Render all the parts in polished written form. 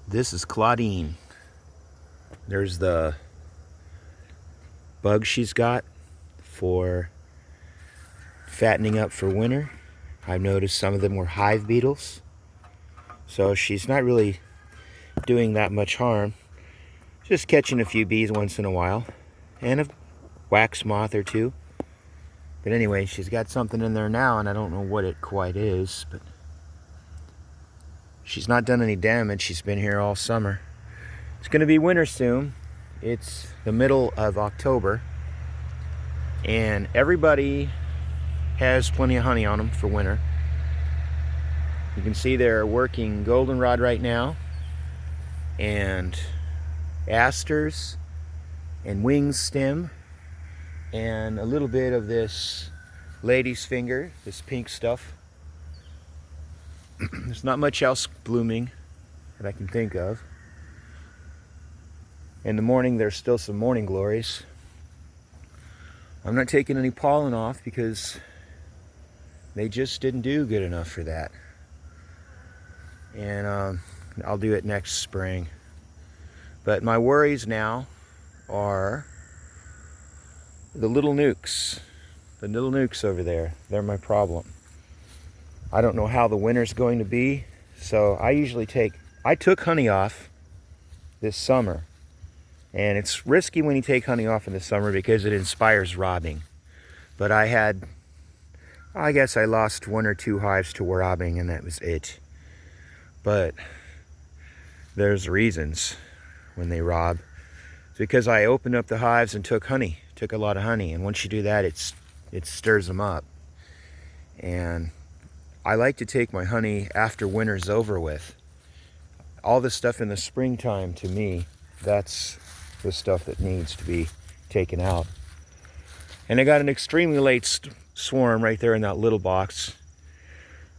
This is Claudine. There's the bugs she's got for fattening up for winter. I've noticed some of them were hive beetles. So she's not really doing that much harm. Just catching a few bees once in a while. And a wax moth or two. But anyway, she's got something in there now, and I don't know what it quite is, but she's not done any damage. She's been here all summer. It's going to be winter soon. It's the middle of October, and everybody has plenty of honey on them for winter. You can see they're working goldenrod right now, and asters, and wing stem, and a little bit of this lady's finger, this pink stuff. There's not much else blooming that I can think of. In the morning, there's still some morning glories. I'm not taking any pollen off because they just didn't do good enough for that. And I'll do it next spring. But my worries now are the little nukes. The little nukes over there. They're my problem. I don't know how the winter's going to be, so I took honey off this summer. And it's risky when you take honey off in the summer because it inspires robbing. But I guess I lost one or two hives to robbing, and that was it. But there's reasons when they rob. It's because I opened up the hives and took a lot of honey. And once you do that, it stirs them up. And I like to take my honey after winter's over with. All the stuff in the springtime, to me, that's the stuff that needs to be taken out. And I got an extremely late swarm right there in that little box.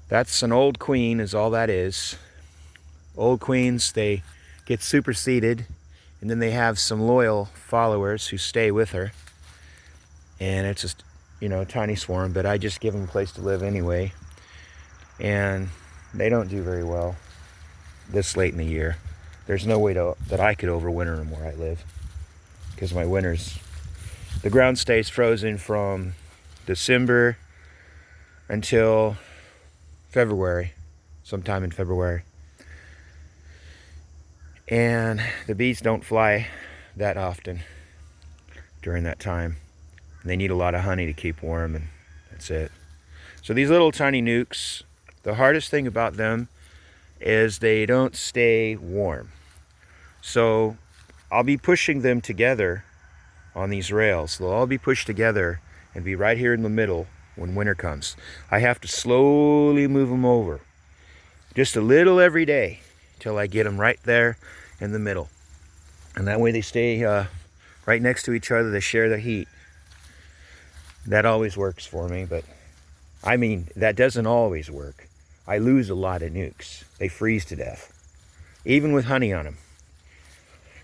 That's an old queen, is all that is. Old queens, they get superseded, and then they have some loyal followers who stay with her. And it's just, a tiny swarm, but I just give them a place to live anyway. And they don't do very well this late in the year. There's no way that I could overwinter them where I live, because my winters, the ground stays frozen from December until February, sometime in February. And the bees don't fly that often during that time. And they need a lot of honey to keep warm, and that's it. So these little tiny nukes, the hardest thing about them is they don't stay warm. So I'll be pushing them together on these rails. They'll all be pushed together and be right here in the middle when winter comes. I have to slowly move them over, just a little every day, till I get them right there in the middle. And that way they stay right next to each other. They share the heat. That always works for me, but that doesn't always work. I lose a lot of nukes. They freeze to death, even with honey on them.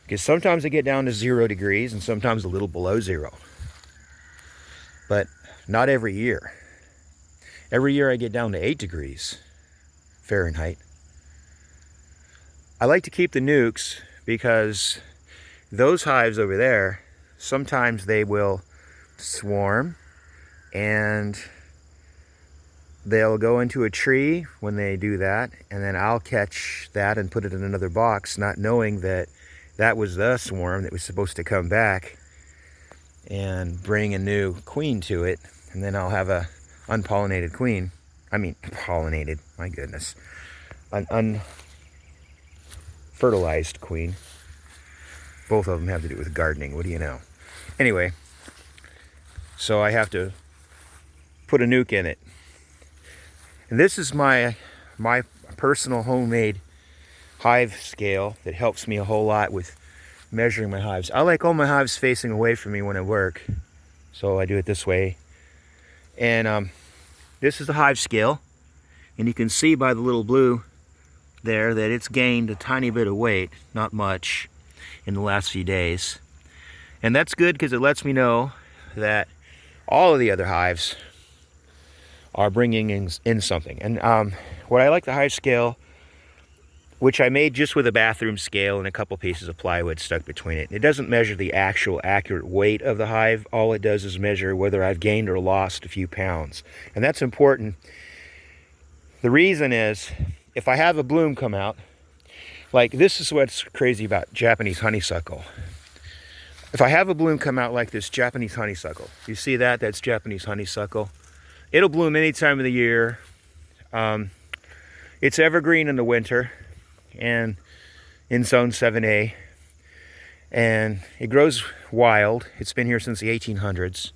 Because sometimes they get down to 0 degrees and sometimes a little below 0. But not every year. Every year I get down to 8 degrees Fahrenheit. I like to keep the nukes because those hives over there, sometimes they will swarm and they'll go into a tree when they do that, and then I'll catch that and put it in another box, not knowing that that was the swarm that was supposed to come back and bring a new queen to it, and then I'll have a unpollinated queen. Pollinated, my goodness. An unfertilized queen. Both of them have to do with gardening, what do you know? Anyway, so I have to put a nuke in it. And this is my personal homemade hive scale that helps me a whole lot with measuring my hives. I like all my hives facing away from me when I work, so I do it this way. And this is the hive scale, and you can see by the little blue there that it's gained a tiny bit of weight, not much, in the last few days. And that's good because it lets me know that all of the other hives are bringing in something. And what I like the hive scale which I made just with a bathroom scale and a couple pieces of plywood stuck between it. It doesn't measure the actual accurate weight of the hive. All it does is measure whether I've gained or lost a few pounds. And that's important. The reason is, if I have a bloom come out, like this is what's crazy about Japanese honeysuckle. If I have a bloom come out like this Japanese honeysuckle, you see that? That's Japanese honeysuckle. It'll bloom any time of the year. It's evergreen in the winter and in zone 7A, and it grows wild. It's been here since the 1800s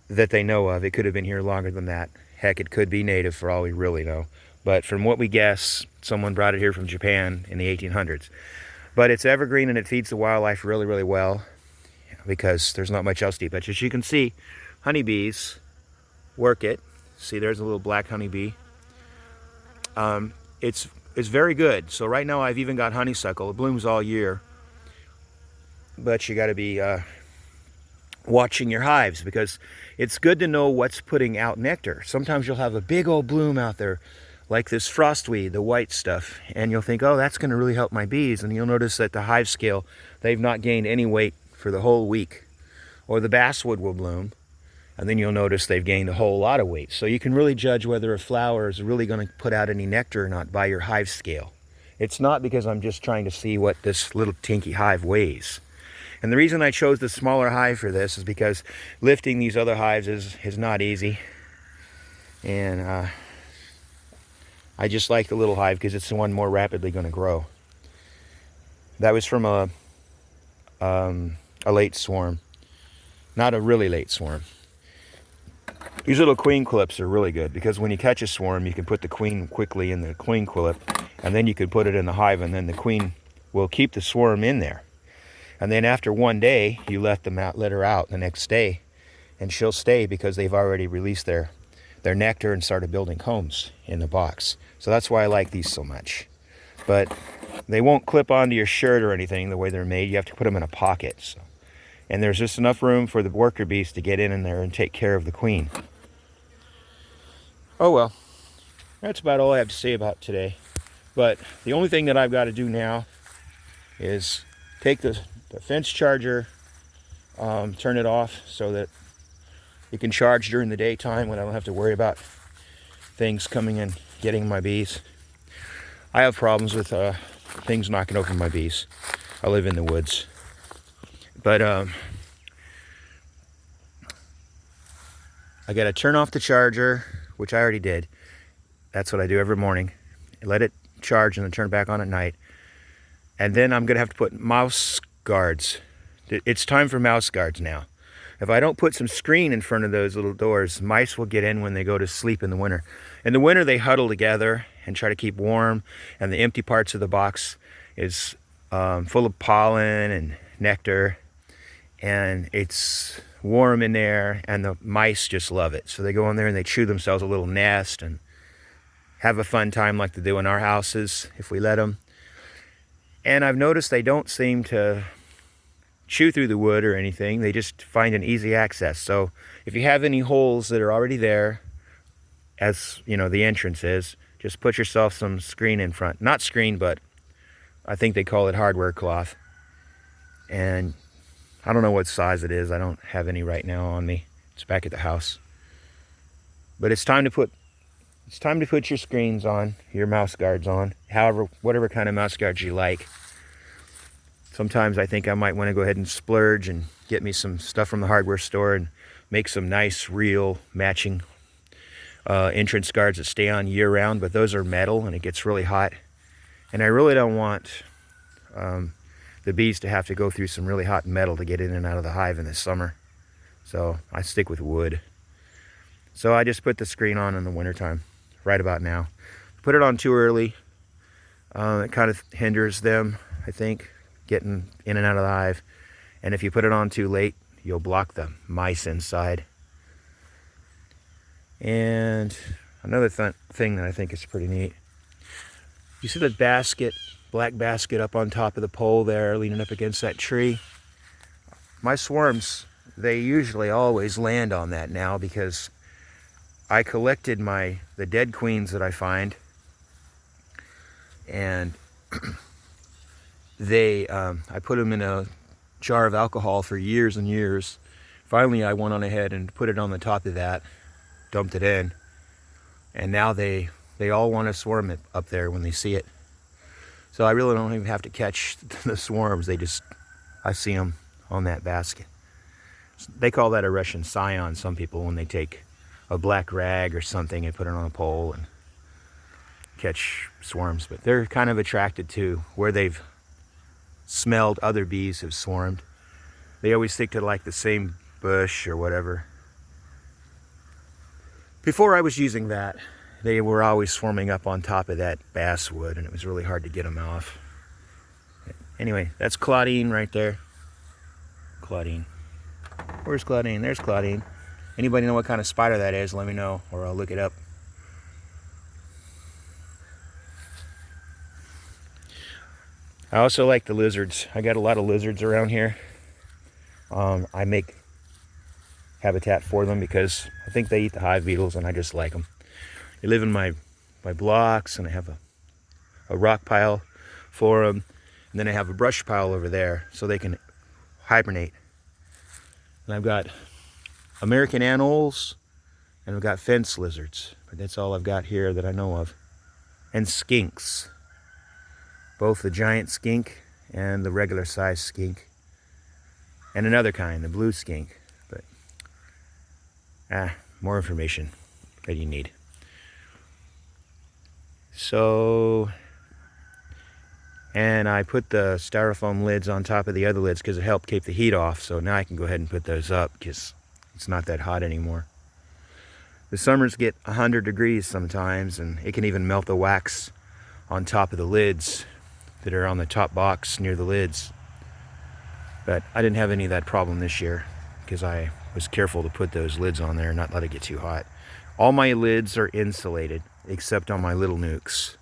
that they know of. It could have been here longer than that. Heck, it could be native for all we really know. But from what we guess, someone brought it here from Japan in the 1800s. But it's evergreen and it feeds the wildlife really, really well because there's not much else to eat. But as you can see, honeybees work it. See, there's a little black honeybee. It's very good. So right now I've even got honeysuckle. It blooms all year. But you got to be watching your hives because it's good to know what's putting out nectar. Sometimes you'll have a big old bloom out there like this frostweed, the white stuff, and you'll think, oh, that's going to really help my bees. And you'll notice that the hive scale, they've not gained any weight for the whole week. Or the basswood will bloom, and then you'll notice they've gained a whole lot of weight. So you can really judge whether a flower is really going to put out any nectar or not by your hive scale. It's not because I'm just trying to see what this little tinky hive weighs. And the reason I chose the smaller hive for this is because lifting these other hives is not easy. And I just like the little hive because it's the one more rapidly going to grow. That was from a late swarm. Not a really late swarm. These little queen clips are really good because when you catch a swarm, you can put the queen quickly in the queen clip, and then you can put it in the hive, and then the queen will keep the swarm in there. And then after one day, you let her out the next day, and she'll stay because they've already released their nectar and started building combs in the box. So that's why I like these so much. But they won't clip onto your shirt or anything the way they're made. You have to put them in a pocket. So. And there's just enough room for the worker bees to get in there and take care of the queen. Oh well, that's about all I have to say about today. But the only thing that I've got to do now is take the fence charger, turn it off so that it can charge during the daytime when I don't have to worry about things coming and getting my bees. I have problems with things knocking over my bees. I live in the woods. But I got to turn off the charger, which I already did. That's what I do every morning. Let it charge and then turn it back on at night. And then I'm going to have to put mouse guards. It's time for mouse guards now. If I don't put some screen in front of those little doors, mice will get in when they go to sleep in the winter. In the winter, they huddle together and try to keep warm, and the empty parts of the box is full of pollen and nectar, and it's warm in there, and the mice just love it. So they go in there and they chew themselves a little nest and have a fun time like they do in our houses if we let them. And I've noticed they don't seem to chew through the wood or anything. They just find an easy access. So if you have any holes that are already there, as you know the entrance is, just put yourself some screen in front. Not screen, but I think they call it hardware cloth. And I don't know what size it is. I don't have any right now on me. It's back at the house. But it's time to put your screens on, your mouse guards on, whatever kind of mouse guards you like. Sometimes I think I might want to go ahead and splurge and get me some stuff from the hardware store and make some nice, real, matching entrance guards that stay on year-round, but those are metal and it gets really hot. And I really don't want the bees to have to go through some really hot metal to get in and out of the hive in the summer. So I stick with wood. So I just put the screen on in the wintertime, right about now. Put it on too early, it kind of hinders them, I think, getting in and out of the hive. And if you put it on too late, you'll block the mice inside. And another thing that I think is pretty neat. You see the basket, black basket up on top of the pole there, leaning up against that tree? My swarms, they usually always land on that now because I collected the dead queens that I find, and I put them in a jar of alcohol for years and years. Finally, I went on ahead and put it on the top of that, dumped it in, and now they all want to swarm it up there when they see it. So I really don't even have to catch the swarms. I see them on that basket. They call that a Russian scion, some people, when they take a black rag or something and put it on a pole and catch swarms. But they're kind of attracted to where they've smelled other bees have swarmed. They always stick to like the same bush or whatever. Before I was using that, they were always swarming up on top of that basswood, and it was really hard to get them off. Anyway, that's Claudine right there. Claudine. Where's Claudine? There's Claudine. Anybody know what kind of spider that is? Let me know, or I'll look it up. I also like the lizards. I got a lot of lizards around here. I make habitat for them because I think they eat the hive beetles, and I just like them. They live in my blocks, and I have a rock pile for them, and then I have a brush pile over there so they can hibernate. And I've got American anoles, and I've got fence lizards, but that's all I've got here that I know of. And skinks, both the giant skink and the regular size skink, and another kind, the blue skink. But more information that you need. So, and I put the styrofoam lids on top of the other lids because it helped keep the heat off. So now I can go ahead and put those up because it's not that hot anymore. The summers get 100 degrees sometimes, and it can even melt the wax on top of the lids that are on the top box near the lids. But I didn't have any of that problem this year because I was careful to put those lids on there and not let it get too hot. All my lids are insulated except on my little nukes.